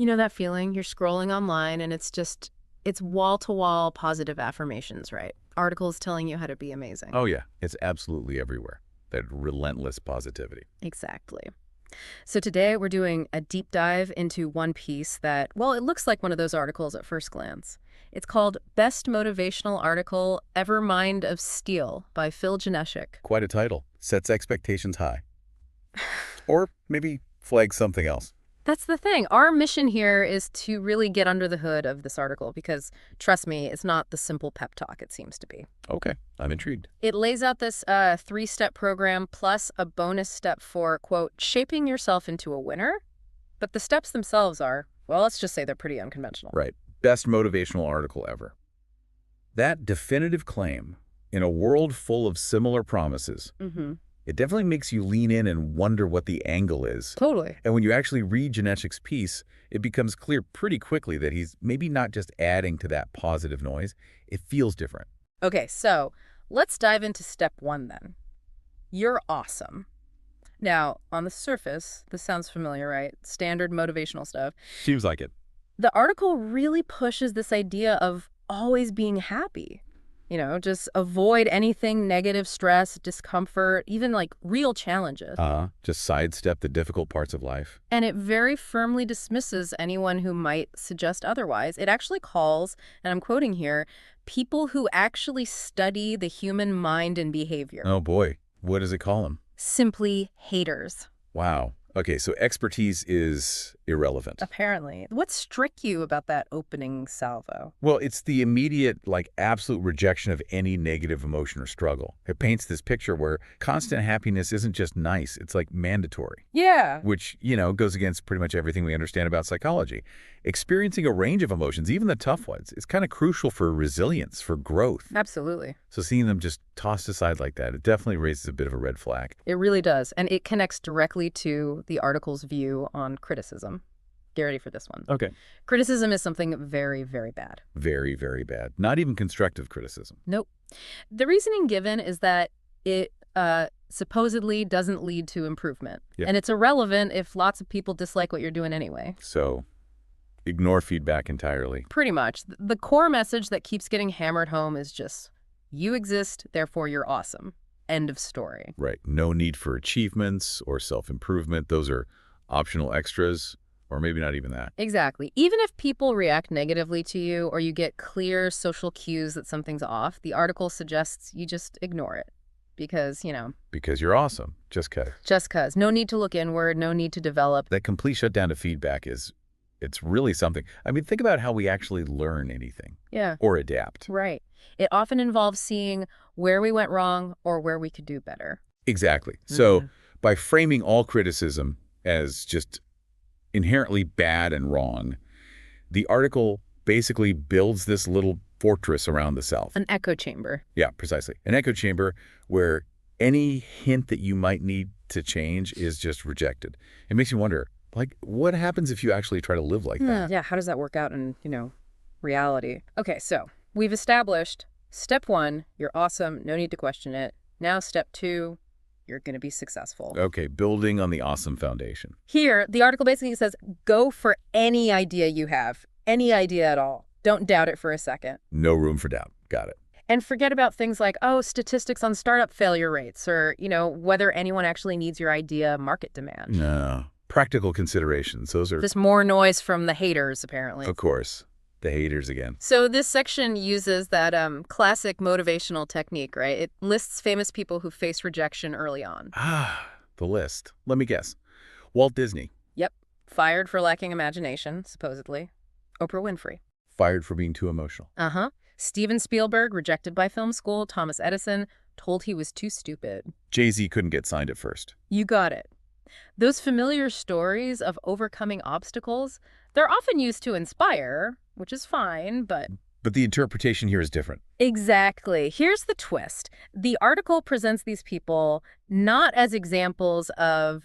You know that feeling? You're scrolling online and it's wall-to-wall positive affirmations, right? Articles telling you how to be amazing. Oh, yeah. It's absolutely everywhere. That relentless positivity. Exactly. So today we're doing a deep dive into one piece that, well, it looks like one of those articles at first glance. It's called Best Motivational Article Ever Mind of Steel by Phil Janeshik. Quite a title. Sets expectations high. Or maybe flags something else. That's the thing. Our mission here is to really get under the hood of this article because, trust me, it's not the simple pep talk it seems to be. Okay, I'm intrigued. It lays out this three-step program plus a bonus step for, quote, shaping yourself into a winner. But the steps themselves are, well, let's just say they're pretty unconventional. Right. Best motivational article ever. That definitive claim, in a world full of similar promises, it definitely makes you lean in and wonder what the angle is. Totally. And when you actually read Janeshik's piece, it becomes clear pretty quickly that he's maybe not just adding to that positive noise. It feels different. Okay, so let's dive into step one then. You're awesome. Now, on the surface, this sounds familiar, right? Standard motivational stuff. Seems like it. The article really pushes this idea of always being happy. You know, just avoid anything negative, stress, discomfort, even like real challenges. Just sidestep the difficult parts of life. And it very firmly dismisses anyone who might suggest otherwise. It actually calls, and I'm quoting here, people who actually study the human mind and behavior. Oh boy, what does it call them? Simply haters. Wow. Okay, so expertise is irrelevant. Apparently. What struck you about that opening salvo? Well, it's the immediate, absolute rejection of any negative emotion or struggle. It paints this picture where constant happiness isn't just nice, it's mandatory. Yeah. Which, goes against pretty much everything we understand about psychology. Experiencing a range of emotions, even the tough ones, is kind of crucial for resilience, for growth. Absolutely. So seeing them just tossed aside like that, it definitely raises a bit of a red flag. It really does. And it connects directly to the article's view on criticism. Get ready for this one. Okay. Criticism is something very, very bad. Very, very bad. Not even constructive criticism. Nope. The reasoning given is that it supposedly doesn't lead to improvement. Yeah. And it's irrelevant if lots of people dislike what you're doing anyway. So ignore feedback entirely. Pretty much. The core message that keeps getting hammered home is just, you exist, therefore you're awesome. End of story. Right. No need for achievements or self-improvement. Those are optional extras, or maybe not even that. Exactly. Even if people react negatively to you or you get clear social cues that something's off, the article suggests you just ignore it. Because, Because you're awesome. Just 'cause. Just 'cause. No need to look inward, no need to develop. That complete shutdown to feedback it's really something. I mean, think about how we actually learn anything. Yeah. Or adapt. Right. It often involves seeing where we went wrong or where we could do better. Exactly. So by framing all criticism as just inherently bad and wrong, the article basically builds this little fortress around the self. An echo chamber. Yeah, precisely. An echo chamber where any hint that you might need to change is just rejected. It makes you wonder, what happens if you actually try to live like that? Yeah, how does that work out in, reality? Okay, so we've established step one, you're awesome, no need to question it. Now step two, you're going to be successful. Okay, building on the awesome foundation. Here, the article basically says, go for any idea you have, any idea at all. Don't doubt it for a second. No room for doubt. Got it. And forget about things like, statistics on startup failure rates or, whether anyone actually needs your idea, market demand. No. Practical considerations. Those are... Just more noise from the haters, apparently. Of course. The haters again. So this section uses that classic motivational technique, right? It lists famous people who face rejection early on. The list. Let me guess. Walt Disney. Yep. Fired for lacking imagination, supposedly. Oprah Winfrey. Fired for being too emotional. Steven Spielberg, rejected by film school. Thomas Edison, told he was too stupid. Jay-Z couldn't get signed at first. You got it. Those familiar stories of overcoming obstacles, they're often used to inspire, which is fine, but... But the interpretation here is different. Exactly. Here's the twist. The article presents these people not as examples of,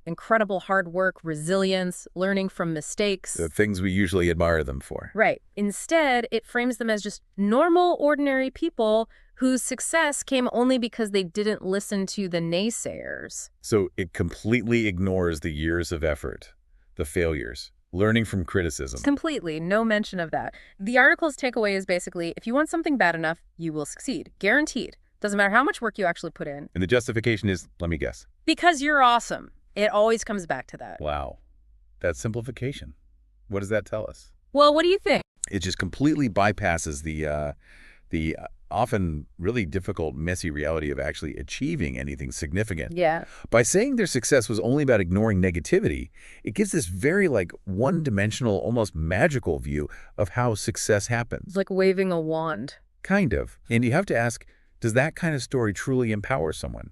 incredible hard work, resilience, learning from mistakes. The things we usually admire them for. Right. Instead, it frames them as just normal, ordinary people whose success came only because they didn't listen to the naysayers. So it completely ignores the years of effort, the failures, Learning from criticism. Completely. No mention of that. The article's takeaway is basically, if you want something bad enough, you will succeed. Guaranteed. Doesn't matter how much work you actually put in. And the justification is, let me guess. Because you're awesome. It always comes back to that. Wow. That's simplification. What does that tell us? Well, what do you think? It just completely bypasses the often really difficult, messy reality of actually achieving anything significant. Yeah. By saying their success was only about ignoring negativity, it gives this very one-dimensional, almost magical view of how success happens. It's like waving a wand. Kind of. And you have to ask, does that kind of story truly empower someone?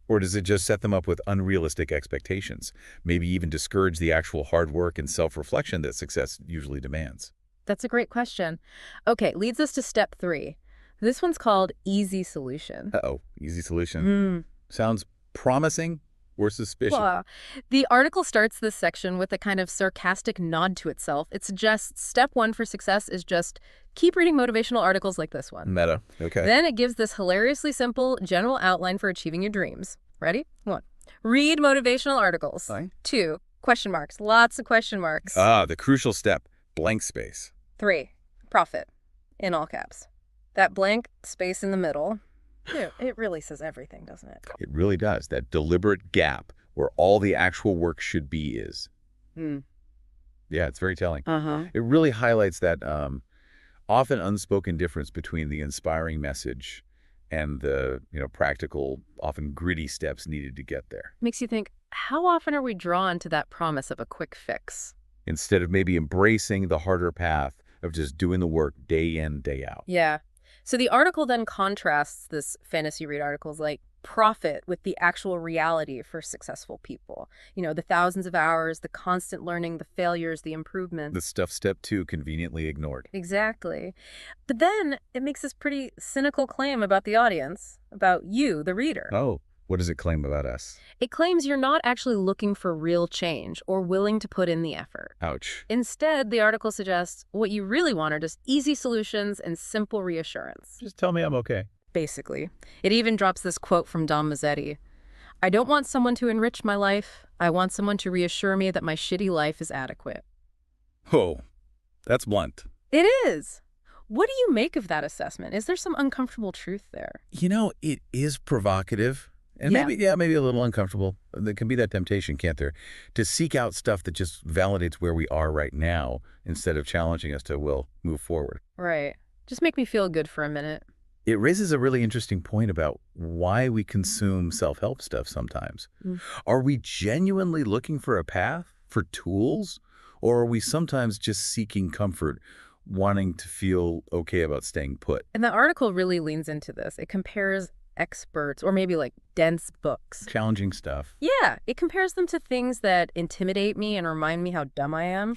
Or does it just set them up with unrealistic expectations, maybe even discourage the actual hard work and self-reflection that success usually demands? That's a great question. Okay, leads us to step 3. This one's called easy solution. Uh-oh, easy solution. Sounds promising or suspicious. Well, the article starts this section with a kind of sarcastic nod to itself. It suggests step 1 for success is just keep reading motivational articles like this one. Meta. Okay. Then it gives this hilariously simple general outline for achieving your dreams. Ready? 1. Read motivational articles. Fine. 2. Question marks. Lots of question marks. The crucial step, blank space. 3. Profit. In all caps. That blank space in the middle, it really says everything, doesn't it? It really does. That deliberate gap where all the actual work should be is. Yeah, it's very telling. It really highlights that often unspoken difference between the inspiring message and the practical, often gritty steps needed to get there. Makes you think, how often are we drawn to that promise of a quick fix? Instead of maybe embracing the harder path of just doing the work day in, day out. Yeah. So the article then contrasts this fantasy read articles like profit with the actual reality for successful people. The thousands of hours, the constant learning, the failures, the improvements. The stuff step 2 conveniently ignored. Exactly. But then it makes this pretty cynical claim about the audience, about you, the reader. Oh, what does it claim about us? It claims you're not actually looking for real change or willing to put in the effort. Ouch. Instead, the article suggests what you really want are just easy solutions and simple reassurance. Just tell me I'm okay. Basically. It even drops this quote from Dom Mazzetti. I don't want someone to enrich my life. I want someone to reassure me that my shitty life is adequate. Oh, that's blunt. It is. What do you make of that assessment? Is there some uncomfortable truth there? It is provocative. And Yeah. maybe a little uncomfortable. There can be that temptation, can't there? To seek out stuff that just validates where we are right now instead of challenging us to, move forward. Right. Just make me feel good for a minute. It raises a really interesting point about why we consume self-help stuff sometimes. Are we genuinely looking for a path, for tools? Or are we sometimes just seeking comfort, wanting to feel okay about staying put? And the article really leans into this. It compares experts or maybe like dense books. Challenging stuff. Yeah, it compares them to things that intimidate me and remind me how dumb I am,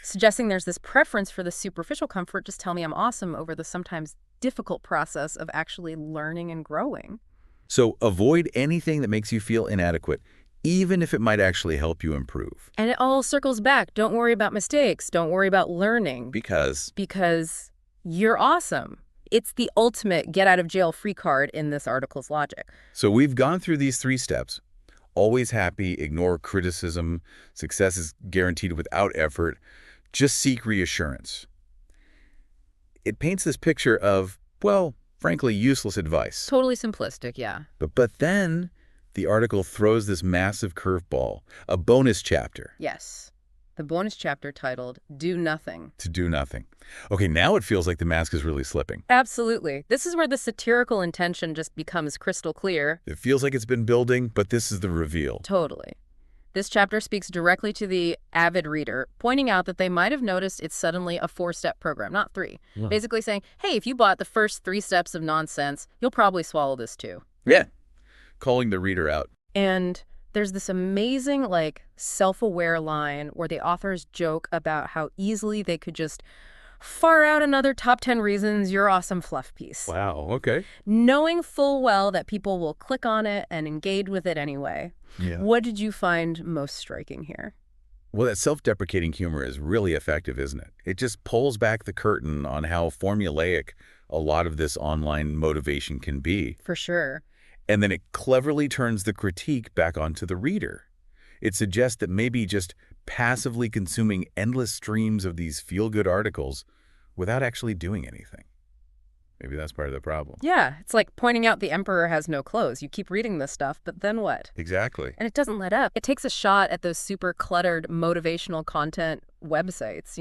suggesting there's this preference for the superficial comfort, just tell me I'm awesome, over the sometimes difficult process of actually learning and growing. So avoid anything that makes you feel inadequate, even if it might actually help you improve. And it all circles back. Don't worry about mistakes. Don't worry about learning. Because you're awesome. It's the ultimate get-out-of-jail-free card in this article's logic. So we've gone through these 3 steps. Always happy, ignore criticism, success is guaranteed without effort, just seek reassurance. It paints this picture of, frankly, useless advice. Totally simplistic, yeah. But then the article throws this massive curveball, a bonus chapter. Yes. The bonus chapter titled, Do Nothing. To do nothing. Okay, now it feels like the mask is really slipping. Absolutely. This is where the satirical intention just becomes crystal clear. It feels like it's been building, but this is the reveal. Totally. This chapter speaks directly to the avid reader, pointing out that they might have noticed it's suddenly a 4-step program, not 3. Basically saying, hey, if you bought the first 3 steps of nonsense, you'll probably swallow this too. Yeah. Calling the reader out. And there's this amazing, self-aware line where the authors joke about how easily they could just far out another top 10 reasons you're awesome fluff piece. Wow, okay. Knowing full well that people will click on it and engage with it anyway. Yeah. What did you find most striking here? Well, that self-deprecating humor is really effective, isn't it? It just pulls back the curtain on how formulaic a lot of this online motivation can be. For sure. And then it cleverly turns the critique back onto the reader. It suggests that maybe just passively consuming endless streams of these feel-good articles without actually doing anything. Maybe that's part of the problem. Yeah, it's like pointing out the emperor has no clothes. You keep reading this stuff, but then what? Exactly. And it doesn't let up. It takes a shot at those super cluttered motivational content websites,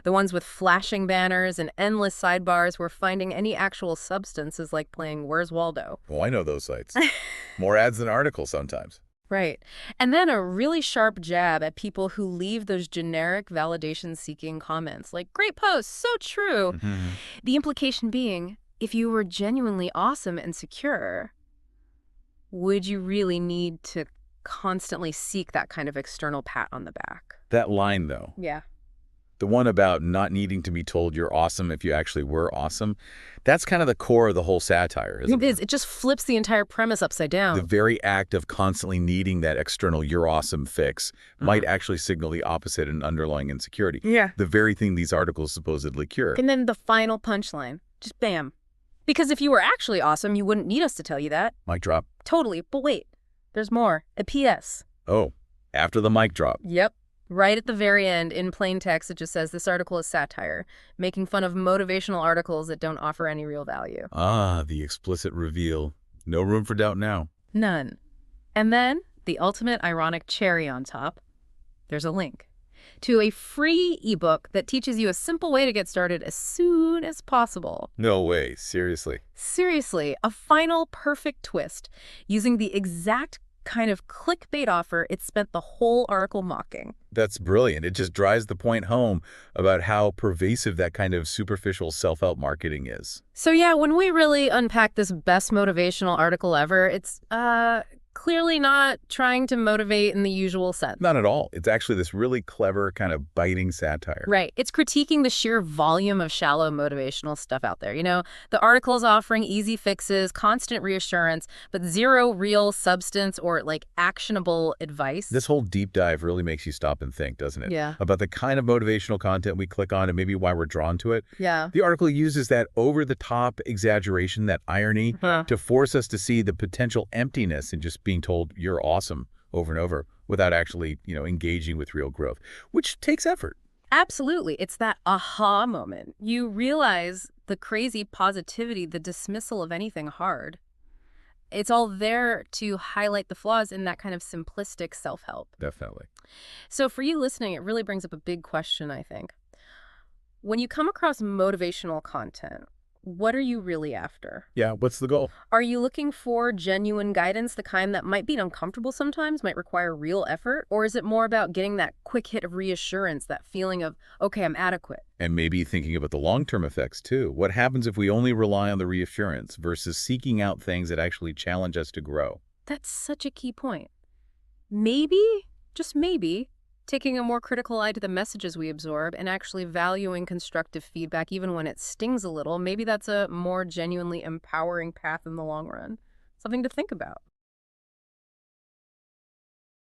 the ones with flashing banners and endless sidebars where finding any actual substance is like playing Where's Waldo? Oh, I know those sites. More ads than articles sometimes. Right. And then a really sharp jab at people who leave those generic validation-seeking comments like, great post, so true. Mm-hmm. The implication being, if you were genuinely awesome and secure, would you really need to constantly seek that kind of external pat on the back? That line, though, Yeah. the one about not needing to be told you're awesome if you actually were awesome, that's kind of the core of the whole satire, isn't It it? is. It just flips the entire premise upside The down. very act of constantly needing that external you're awesome fix might actually signal the opposite and underlying insecurity. Yeah. The very thing these articles supposedly cure. And then the final punchline. Just bam. Because if you were actually awesome, you wouldn't need us to tell you that. Mic drop. Totally. But wait, there's more. A PS. Oh, after the mic drop. Yep. Right at the very end, in plain text, it just says this article is satire, making fun of motivational articles that don't offer any real value. Ah, the explicit reveal. No room for doubt now. None. And then, the ultimate ironic cherry on top, there's a link to a free ebook that teaches you a simple way to get started as soon as possible. No way, seriously. Seriously, a final perfect twist using the exact kind of clickbait offer it spent the whole article mocking. That's brilliant. It just drives the point home about how pervasive that kind of superficial self-help marketing is. So yeah, when we really unpack this best motivational article ever, it's clearly not trying to motivate in the usual sense. Not at all. It's actually this really clever kind of biting satire. Right. It's critiquing the sheer volume of shallow motivational stuff out there. The article's offering easy fixes, constant reassurance, but zero real substance or actionable advice. This whole deep dive really makes you stop and think, doesn't it? Yeah. About the kind of motivational content we click on and maybe why we're drawn to it. Yeah. The article uses that over-the-top exaggeration, that irony, to force us to see the potential emptiness in just being told you're awesome over and over without actually, engaging with real growth, which takes effort. Absolutely. It's that aha moment. You realize the crazy positivity, the dismissal of anything hard. It's all there to highlight the flaws in that kind of simplistic self-help. Definitely. So for you listening, it really brings up a big question, I think. When you come across motivational content, what are you really after? Yeah, what's the goal? Are you looking for genuine guidance, the kind that might be uncomfortable sometimes, might require real effort? Or is it more about getting that quick hit of reassurance, that feeling of, okay, I'm adequate? And maybe thinking about the long-term effects, too. What happens if we only rely on the reassurance versus seeking out things that actually challenge us to grow? That's such a key point. Maybe, just maybe, taking a more critical eye to the messages we absorb and actually valuing constructive feedback even when it stings a little, maybe that's a more genuinely empowering path in the long run. Something to think about.